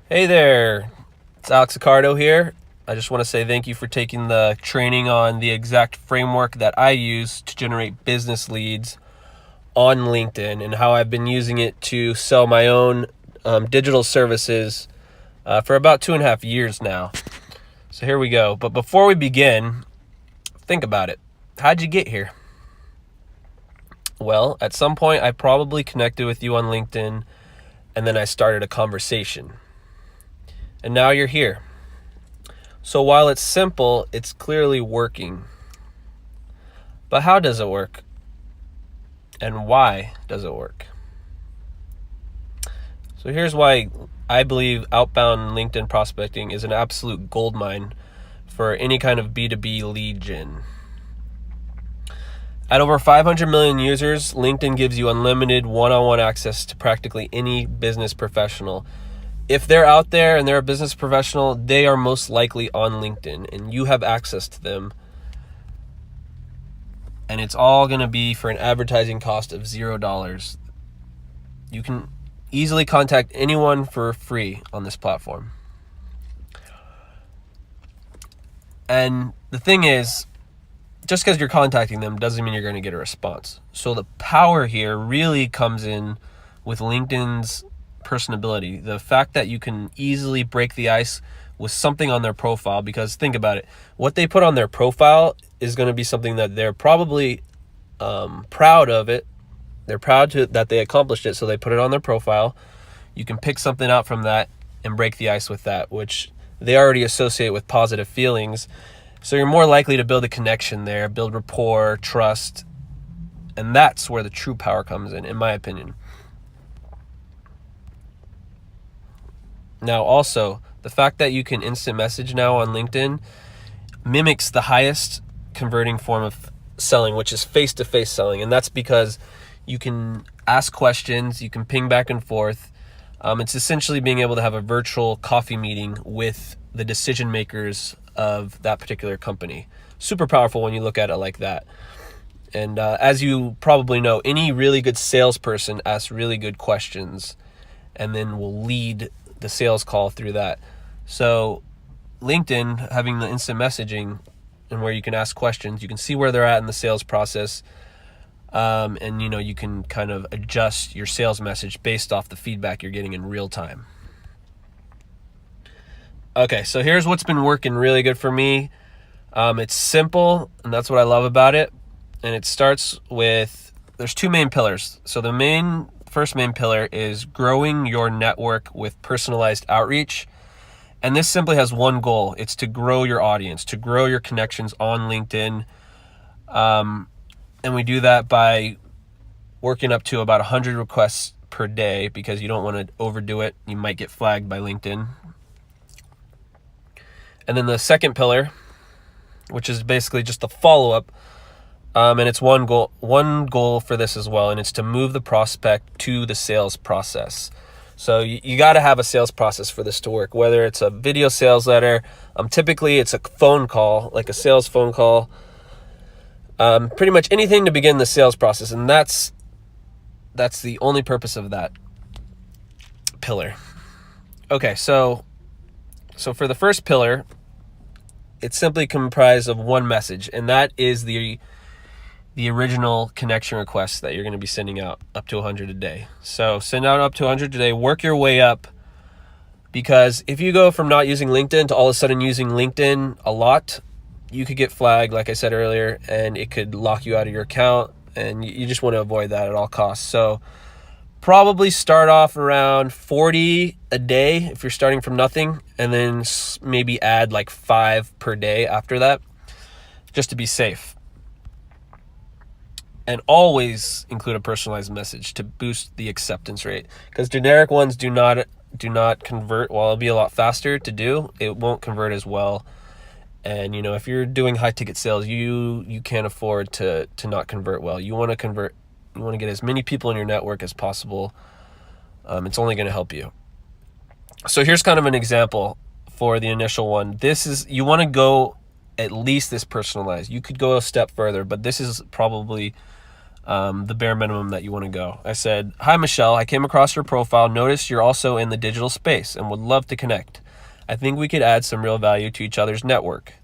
Hey there, it's Alex Accardo here. I just want to say thank you for taking the training on the exact framework that I use to generate business leads on LinkedIn and how I've been using it to sell my own digital services for about 2.5 years now. So here we go. But before we begin, think about it. How'd you get here? Well, at some point I probably connected with you on LinkedIn and then I started a conversation. And now you're here. So while it's simple, it's clearly working. But how does it work? And why does it work? So here's why I believe outbound LinkedIn prospecting is an absolute goldmine for any kind of B2B lead gen. At over 500 million users, LinkedIn gives you unlimited one-on-one access to practically any business professional. If they're out there and they're a business professional, they are most likely on LinkedIn and you have access to them. And it's all going to be for an advertising cost of $0. You can easily contact anyone for free on this platform. And the thing is, just because you're contacting them doesn't mean you're going to get a response. So the power here really comes in with LinkedIn's personability. The fact that you can easily break the ice with something on their profile, because think about it, what they put on their profile is going to be something that they're probably proud of it. They're proud that they accomplished it, so they put it on their profile. You can pick something out from that and break the ice with that, which they already associate with positive feelings. So you're more likely to build a connection there, build rapport, trust, and that's where the true power comes in my opinion. Now also, the fact that you can instant message now on LinkedIn mimics the highest converting form of selling, which is face-to-face selling. And that's because you can ask questions, you can ping back and forth. It's essentially being able to have a virtual coffee meeting with the decision makers of that particular company. Super powerful when you look at it like that. And as you probably know, any really good salesperson asks really good questions and then will lead the sales call through that. So LinkedIn having the instant messaging and where you can ask questions, you can see where they're at in the sales process. And you can kind of adjust your sales message based off the feedback you're getting in real time. Okay, so here's what's been working really good for me. It's simple, and that's what I love about it. And it starts with, there's two main pillars. So the first main pillar is growing your network with personalized outreach. And this simply has one goal. It's to grow your audience, to grow your connections on LinkedIn. And we do that by working up to about 100 requests per day because you don't want to overdo it. You might get flagged by LinkedIn. And then the second pillar, which is basically just the follow-up, and it's one goal for this as well, and it's to move the prospect to the sales process. So you got to have a sales process for this to work, whether it's a video sales letter. Typically, it's a phone call, like a sales phone call. Pretty much anything to begin the sales process, and that's the only purpose of that pillar. Okay, so for the first pillar, it's simply comprised of one message, and that is the original connection request that you're going to be sending out up to 100 a day. So send out up to 100 a day, work your way up, because if you go from not using LinkedIn to all of a sudden using LinkedIn a lot, you could get flagged, like I said earlier, and it could lock you out of your account, and you just want to avoid that at all costs. So probably start off around 40 a day if you're starting from nothing, and then maybe add like 5 per day after that, just to be safe. And always include a personalized message to boost the acceptance rate, because generic ones do not convert. While it'll be a lot faster to do, it won't convert as well. And if you're doing high ticket sales, you can't afford to not convert well. You want to convert. You want to get as many people in your network as possible. It's only going to help you. So here's kind of an example for the initial one. You want to go at least this personalized. You could go a step further, but this is probably the bare minimum that you want to go. I said, "Hi, Michelle. I came across your profile, noticed you're also in the digital space, and would love to connect. I think we could add some real value to each other's network.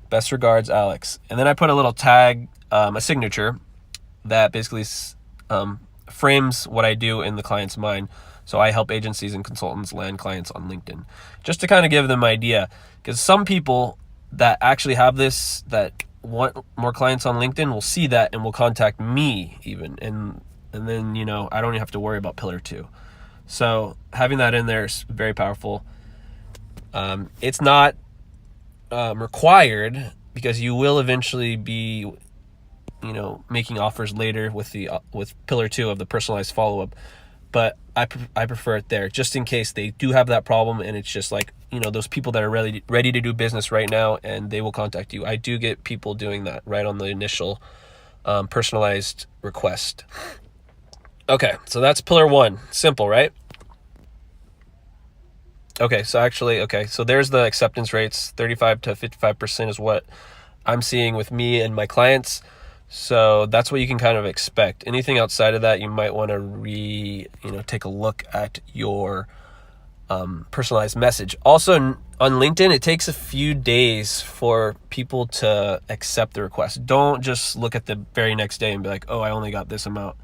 Best regards, Alex." And then I put a little tag, a signature that basically frames what I do in the client's mind. So I help agencies and consultants land clients on LinkedIn, just to kind of give them an idea. Because some people that actually have this, that want more clients on LinkedIn, will see that and will contact me even. And then, I don't even have to worry about pillar 2. So having that in there is very powerful. It's not required, because you will eventually be, making offers later with pillar 2 of the personalized follow-up. But I prefer it there, just in case they do have that problem, and it's just like, those people that are ready to do business right now, and they will contact you. I do get people doing that right on the initial personalized request. Okay, so that's pillar 1. Simple, right? Okay, so there's the acceptance rates. 35 to 55% is what I'm seeing with me and my clients. So that's what you can kind of expect. Anything outside of that, you might want to take a look at your personalized message. Also on LinkedIn, it takes a few days for people to accept the request. Don't just look at the very next day and be like, oh, I only got this amount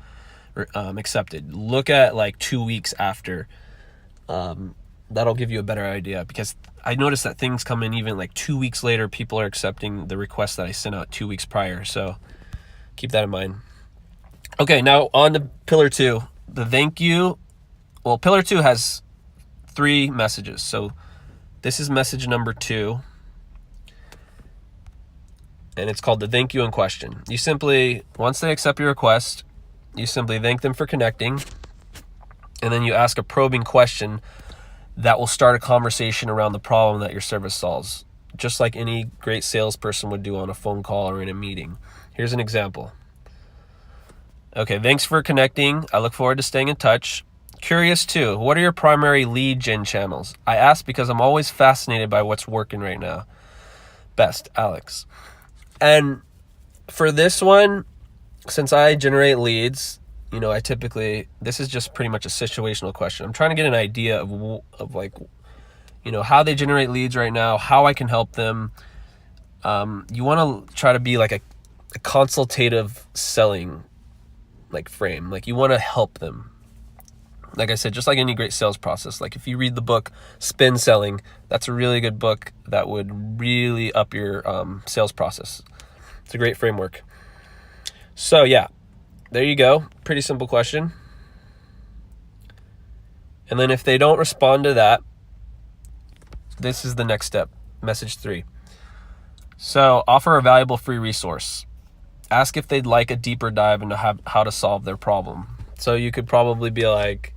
accepted. Look at like 2 weeks after. That'll give you a better idea, because I noticed that things come in even like 2 weeks later. People are accepting the request that I sent out 2 weeks prior. So keep that in mind. Okay, now on to pillar 2, the thank you. Well, pillar 2 has 3 messages. So this is message number 2, and it's called the thank you in question. You simply, once they accept your request, you simply thank them for connecting, and then you ask a probing question that will start a conversation around the problem that your service solves, just like any great salesperson would do on a phone call or in a meeting. Here's an example. Okay, thanks for connecting. I look forward to staying in touch. Curious too, what are your primary lead gen channels? I ask because I'm always fascinated by what's working right now. Best, Alex. And for this one, since I generate leads, I typically, this is just pretty much a situational question. I'm trying to get an idea of like, how they generate leads right now, how I can help them. You want to try to be like a consultative selling like frame. Like, you want to help them. Like I said, just like any great sales process. Like if you read the book Spin Selling, that's a really good book that would really up your sales process. It's a great framework. So yeah, there you go. Pretty simple question. And then if they don't respond to that, this is the next step, message 3. So offer a valuable free resource. Ask if they'd like a deeper dive into how to solve their problem. So you could probably be like,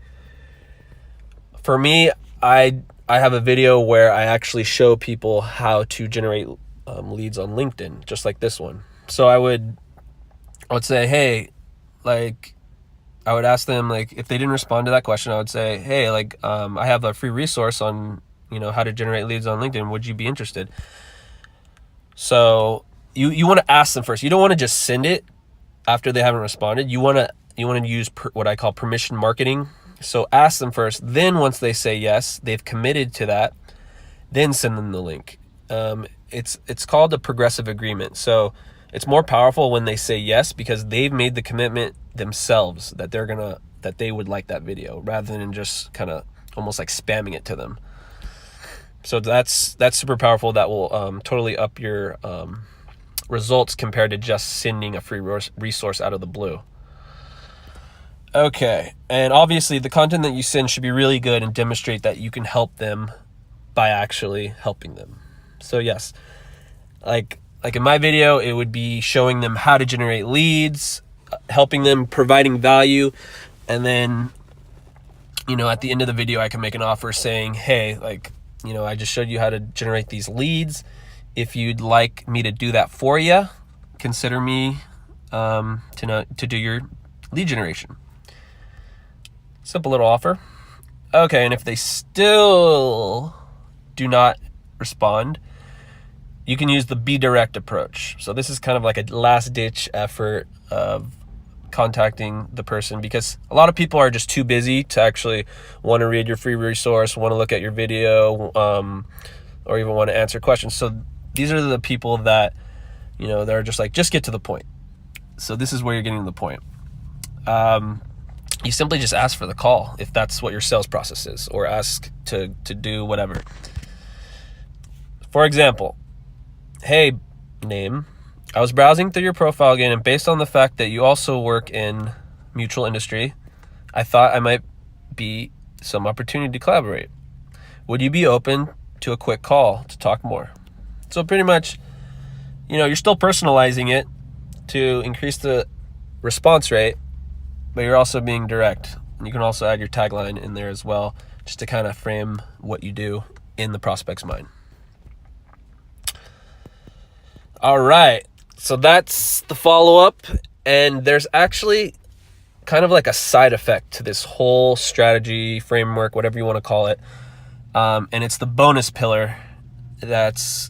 for me, I have a video where I actually show people how to generate leads on LinkedIn, just like this one. So I would say, hey, like, I would ask them, like, if they didn't respond to that question, I would say, hey, like, I have a free resource on, how to generate leads on LinkedIn. Would you be interested? So you want to ask them first. You don't want to just send it after they haven't responded. You want to use what I call permission marketing. So ask them first. Then once they say yes, they've committed to that, then send them the link. It's called a progressive agreement. So it's more powerful when they say yes, because they've made the commitment themselves that they would like that video, rather than just kind of almost like spamming it to them. So that's super powerful. That will totally up your results compared to just sending a free resource out of the blue. Okay, and obviously the content that you send should be really good and demonstrate that you can help them by actually helping them. So yes, like in my video, it would be showing them how to generate leads, helping them, providing value, and then, at the end of the video, I can make an offer saying, hey, like, I just showed you how to generate these leads. If you'd like me to do that for you, consider me to do your lead generation. Simple little offer. Okay, and if they still do not respond, you can use the be direct approach. So this is kind of like a last ditch effort of contacting the person, because a lot of people are just too busy to actually want to read your free resource, want to look at your video, or even want to answer questions. So these are the people that, they're just like, just get to the point. So this is where you're getting to the point. You simply just ask for the call if that's what your sales process is, or ask to do whatever. For example, hey, name, I was browsing through your profile again, and based on the fact that you also work in mutual industry, I thought I might be some opportunity to collaborate. Would you be open to a quick call to talk more? So pretty much, you're still personalizing it to increase the response rate, but you're also being direct. And you can also add your tagline in there as well, just to kind of frame what you do in the prospect's mind. All right, so that's the follow-up, and there's actually kind of like a side effect to this whole strategy, framework, whatever you want to call it, and it's the bonus pillar that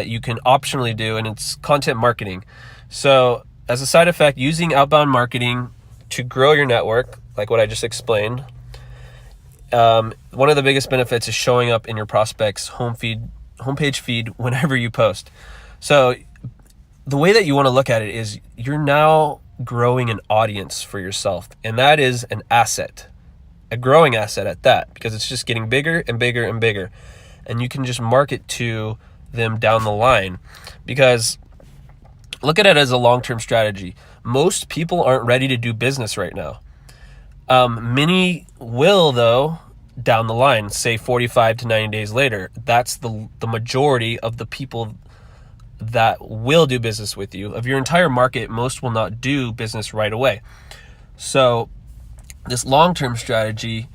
you can optionally do, and it's content marketing. So as a side effect, using outbound marketing to grow your network, like what I just explained, one of the biggest benefits is showing up in your prospects' homepage feed whenever you post. So the way that you want to look at it is you're now growing an audience for yourself, and that is an asset, a growing asset at that, because it's just getting bigger and bigger and bigger, and you can just market to them down the line. Because look at it as a long-term strategy. Most people aren't ready to do business right now. Many will, though, down the line, say 45 to 90 days later. That's the majority of the people that will do business with you. Of your entire market, most will not do business right away. So this long-term strategy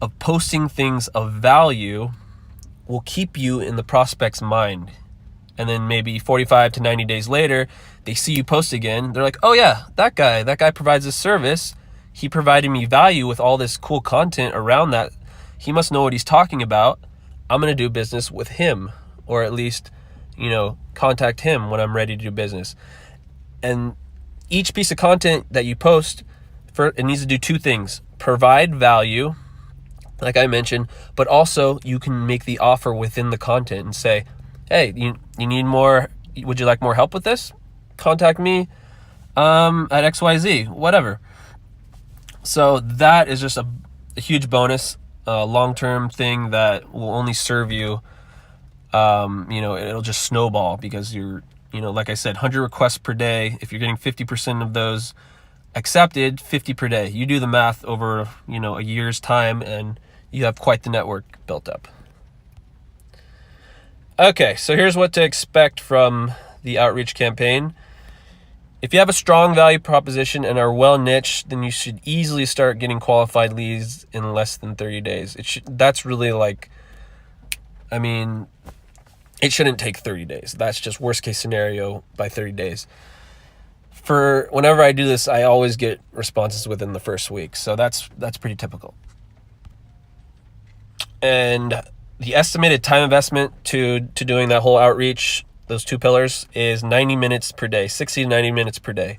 of posting things of value will keep you in the prospect's mind. And then maybe 45 to 90 days later, they see you post again. They're like, oh yeah, that guy provides this service. He provided me value with all this cool content around that. He must know what he's talking about. I'm going to do business with him, or at least, contact him when I'm ready to do business. And each piece of content that you post, it needs to do two things: provide value, like I mentioned, but also you can make the offer within the content and say, hey, you need more, would you like more help with this? Contact me at XYZ, whatever. So that is just a huge bonus, long-term thing that will only serve you. It'll just snowball, because you're, like I said, 100 requests per day. If you're getting 50% of those accepted, 50 per day. You do the math over, a year's time, and you have quite the network built up. Okay, so here's what to expect from the outreach campaign. If you have a strong value proposition and are well niched, then you should easily start getting qualified leads in less than 30 days. That's really it shouldn't take 30 days. That's just worst case scenario by 30 days. For whenever I do this, I always get responses within the first week. So that's pretty typical. And the estimated time investment to doing that whole outreach, those two pillars, is 90 minutes per day, 60 to 90 minutes per day.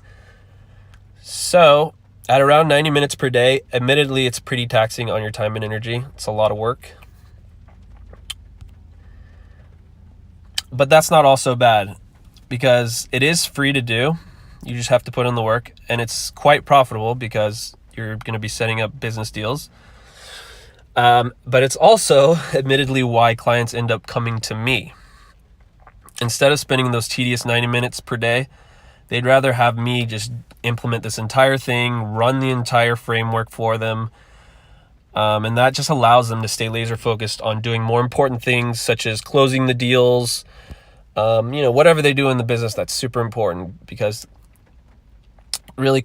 So at around 90 minutes per day, admittedly, it's pretty taxing on your time and energy. It's a lot of work. But that's not also bad, because it is free to do. You just have to put in the work, and it's quite profitable because you're going to be setting up business deals. But it's also admittedly why clients end up coming to me. Instead of spending those tedious 90 minutes per day, they'd rather have me just implement this entire thing, run the entire framework for them. And that just allows them to stay laser focused on doing more important things, such as closing the deals, whatever they do in the business. That's super important, because really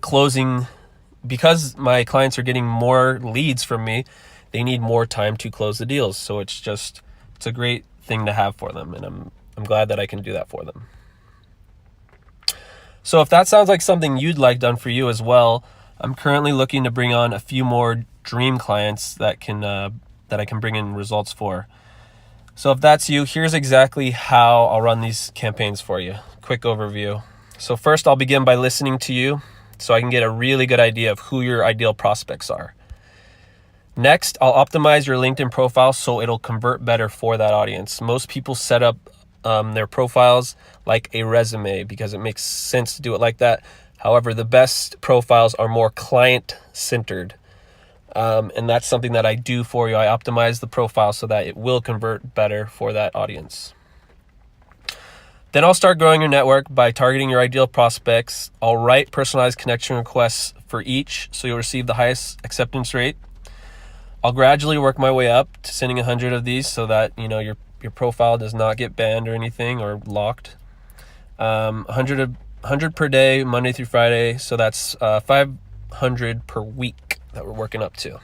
because my clients are getting more leads from me, they need more time to close the deals. So it's a great thing to have for them. And I'm glad that I can do that for them. So if that sounds like something you'd like done for you as well, I'm currently looking to bring on a few more dream clients that I can bring in results for. So if that's you, here's exactly how I'll run these campaigns for you. Quick overview. So first, I'll begin by listening to you, so I can get a really good idea of who your ideal prospects are. Next, I'll optimize your LinkedIn profile so it'll convert better for that audience. Most people set up their profiles like a resume because it makes sense to do it like that. However, the best profiles are more client-centered. And that's something that I do for you. I optimize the profile so that it will convert better for that audience. Then I'll start growing your network by targeting your ideal prospects. I'll write personalized connection requests for each so you'll receive the highest acceptance rate. I'll gradually work my way up to sending 100 of these so that your profile does not get banned or anything or locked. 100 per day, Monday through Friday. So that's 500 per week that we're working up to.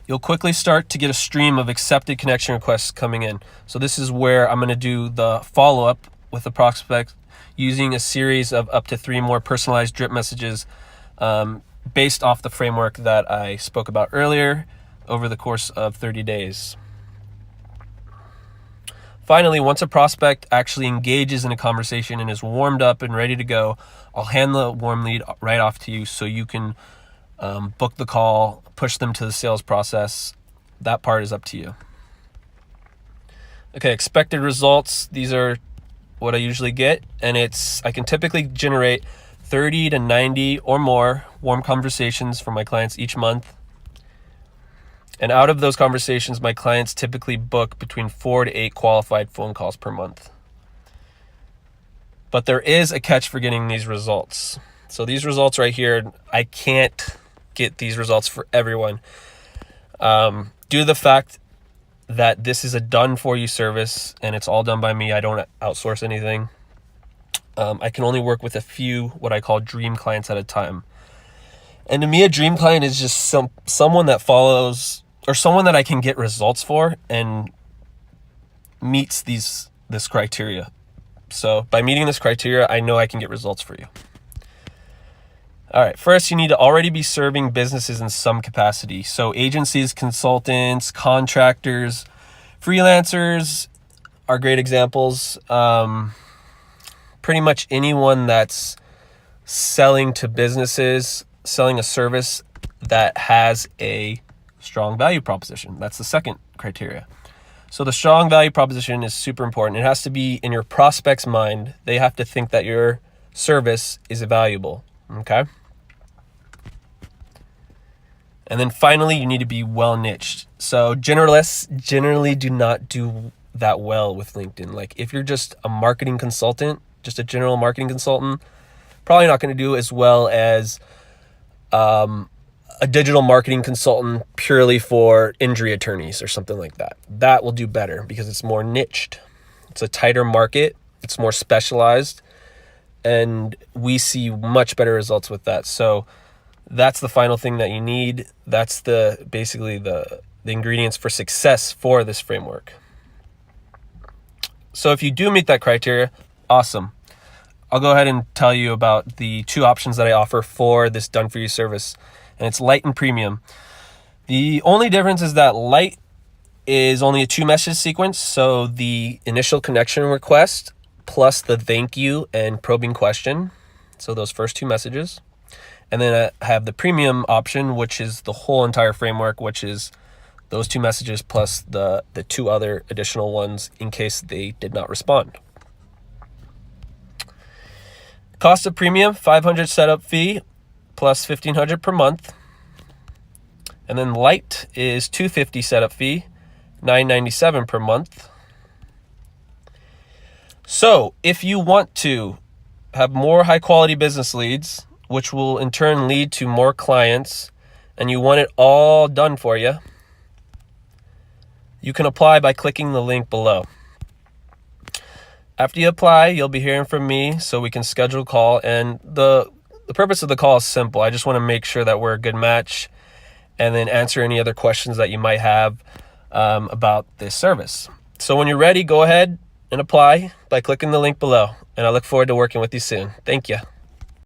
You'll quickly start to get a stream of accepted connection requests coming in. So this is where I'm going to do the follow-up with the prospect using a series of up to 3 more personalized drip messages based off the framework that I spoke about earlier over the course of 30 days. Finally, once a prospect actually engages in a conversation and is warmed up and ready to go, I'll hand the warm lead right off to you so you can book the call, push them to the sales process. That part is up to you. Okay, expected results. These are what I usually get, and I can typically generate 30 to 90 or more warm conversations from my clients each month. And out of those conversations, my clients typically book between 4 to 8 qualified phone calls per month. But there is a catch for getting these results. So these results right here, I can't get these results for everyone. Due to the fact that this is a done-for-you service and it's all done by me, I don't outsource anything. I can only work with a few what I call dream clients at a time. And to me, a dream client is just someone that follows or someone that I can get results for and meets this criteria. So by meeting this criteria, I know I can get results for you. All right, first you need to already be serving businesses in some capacity. So agencies, consultants, contractors, freelancers are great examples. Pretty much anyone that's selling to businesses, selling a service that has a strong value proposition. That's the second criteria. So the strong value proposition is super important. It has to be in your prospect's mind. They have to think that your service is valuable, okay? And then finally, you need to be well niched. So generalists generally do not do that well with LinkedIn. Like if you're just a marketing consultant, just a general marketing consultant, probably not going to do as well as a digital marketing consultant purely for injury attorneys or something like that. That will do better because it's more niched. It's a tighter market. It's more specialized. And we see much better results with that. So that's the final thing that you need. That's basically the ingredients for success for this framework. So if you do meet that criteria, awesome. I'll go ahead and tell you about the 2 options that I offer for this done-for-you service, and it's Light and Premium. The only difference is that Light is only a 2-message sequence, so the initial connection request plus the thank you and probing question, so those first 2 messages. And then I have the Premium option, which is the whole entire framework, which is those 2 messages plus the 2 other additional ones in case they did not respond. Cost of Premium, $500 setup fee plus $1,500 per month. And then Light is $250 setup fee, $997 per month. So if you want to have more high quality business leads, which will in turn lead to more clients, and you want it all done for you, you can apply by clicking the link below. After you apply, you'll be hearing from me so we can schedule a call. And the purpose of the call is simple. I just want to make sure that we're a good match and then answer any other questions that you might have about this service. So when you're ready, go ahead and apply by clicking the link below. And I look forward to working with you soon. Thank you.